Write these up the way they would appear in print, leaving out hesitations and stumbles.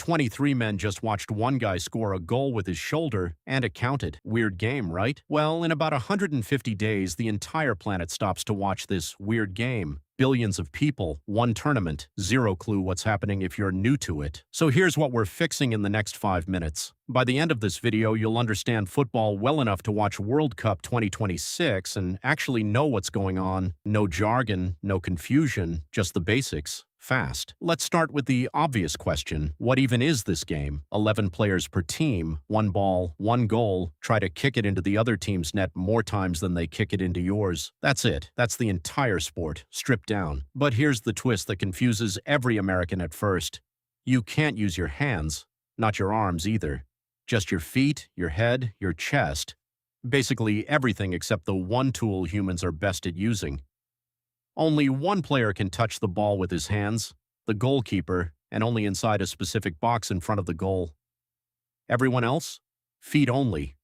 23 men just watched one guy score a goal with his shoulder, and it counted. Weird game, right? Well, in about 150 days, the entire planet stops to watch this weird game. Billions of people, one tournament, zero clue what's happening if you're new to it. So here's what we're fixing in the next 5 minutes. By the end of this video, you'll understand football well enough to watch World Cup 2026 and actually know what's going on. No jargon, no confusion, just the basics. Fast. Let's start with the obvious question. What even is this game? 11 players per team, one ball, one goal, try to kick it into the other team's net more times than they kick it into yours. That's it. That's the entire sport, stripped down. But here's the twist that confuses every American at first. You can't use your hands, not your arms either. Just your feet, your head, your chest. Basically everything except the one tool humans are best at using. Only one player can touch the ball with his hands, the goalkeeper, and only inside a specific box in front of the goal. Everyone else? Feet only.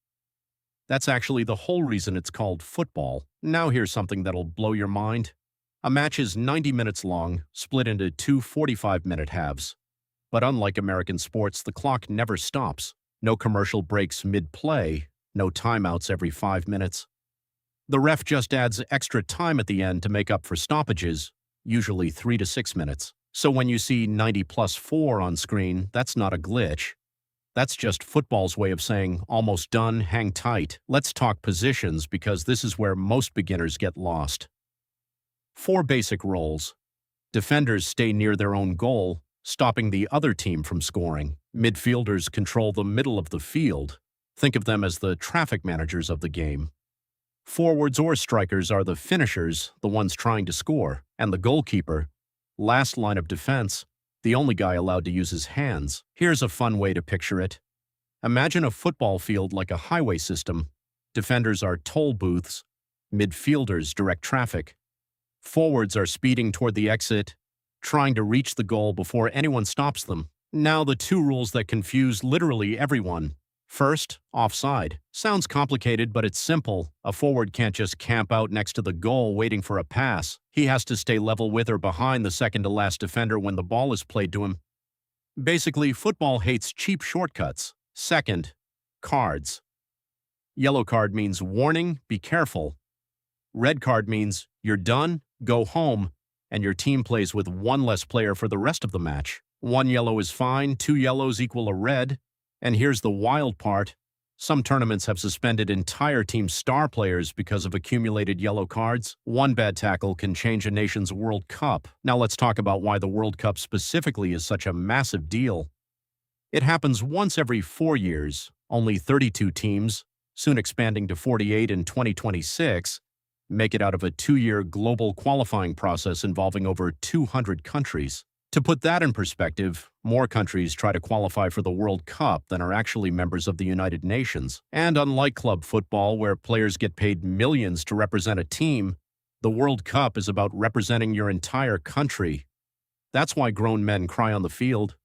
That's actually the whole reason it's called football. Now here's something that'll blow your mind. A match is 90 minutes long, split into two 45-minute halves. But unlike American sports, the clock never stops. No commercial breaks mid-play, no timeouts every 5 minutes. The ref just adds extra time at the end to make up for stoppages, usually 3 to 6 minutes. So when you see 90+4 on screen, that's not a glitch. That's just football's way of saying, almost done, hang tight. Let's talk positions because this is where most beginners get lost. 4 basic roles. Defenders stay near their own goal, stopping the other team from scoring. Midfielders control the middle of the field. Think of them as the traffic managers of the game. Forwards or strikers are the finishers, the ones trying to score, and the goalkeeper, last line of defense, the only guy allowed to use his hands. Here's a fun way to picture it. Imagine a football field like a highway system. Defenders are toll booths, midfielders direct traffic. Forwards are speeding toward the exit, trying to reach the goal before anyone stops them. Now the 2 rules that confuse literally everyone. First, offside. Sounds complicated, but it's simple. A forward can't just camp out next to the goal waiting for a pass. He has to stay level with or behind the second-to-last defender when the ball is played to him. Basically, football hates cheap shortcuts. Second, cards. Yellow card means warning, be careful. Red card means you're done, go home, and your team plays with 1 less player for the rest of the match. 1 yellow is fine, 2 yellows equal a red. And here's the wild part. Some tournaments have suspended entire team star players because of accumulated yellow cards. 1 bad tackle can change a nation's World Cup. Now let's talk about why the World Cup specifically is such a massive deal. It happens once every 4 years, only 32 teams, soon expanding to 48 in 2026, make it out of a 2-year global qualifying process involving over 200 countries. To put that in perspective, more countries try to qualify for the World Cup than are actually members of the United Nations. And unlike club football, where players get paid millions to represent a team, the World Cup is about representing your entire country. That's why grown men cry on the field.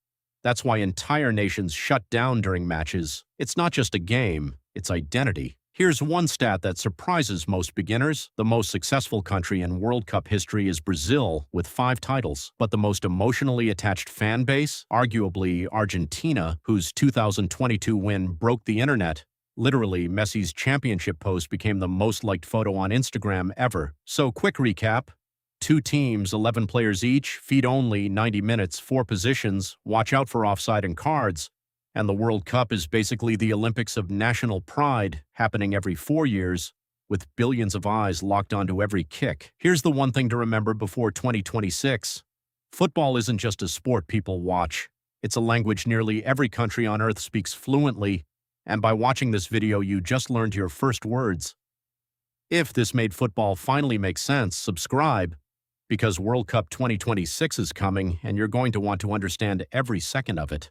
That's why entire nations shut down during matches. It's not just a game, it's identity. Here's one stat that surprises most beginners. The most successful country in World Cup history is Brazil, with 5 titles. But the most emotionally attached fan base? Arguably Argentina, whose 2022 win broke the internet. Literally, Messi's championship post became the most liked photo on Instagram ever. So quick recap. 2 teams, 11 players each, feet only, 90 minutes, 4 positions, watch out for offside and cards. And the World Cup is basically the Olympics of national pride, happening every 4 years, with billions of eyes locked onto every kick. Here's the one thing to remember before 2026. Football isn't just a sport people watch. It's a language nearly every country on Earth speaks fluently, and by watching this video you just learned your first words. If this made football finally make sense, subscribe, because World Cup 2026 is coming and you're going to want to understand every second of it.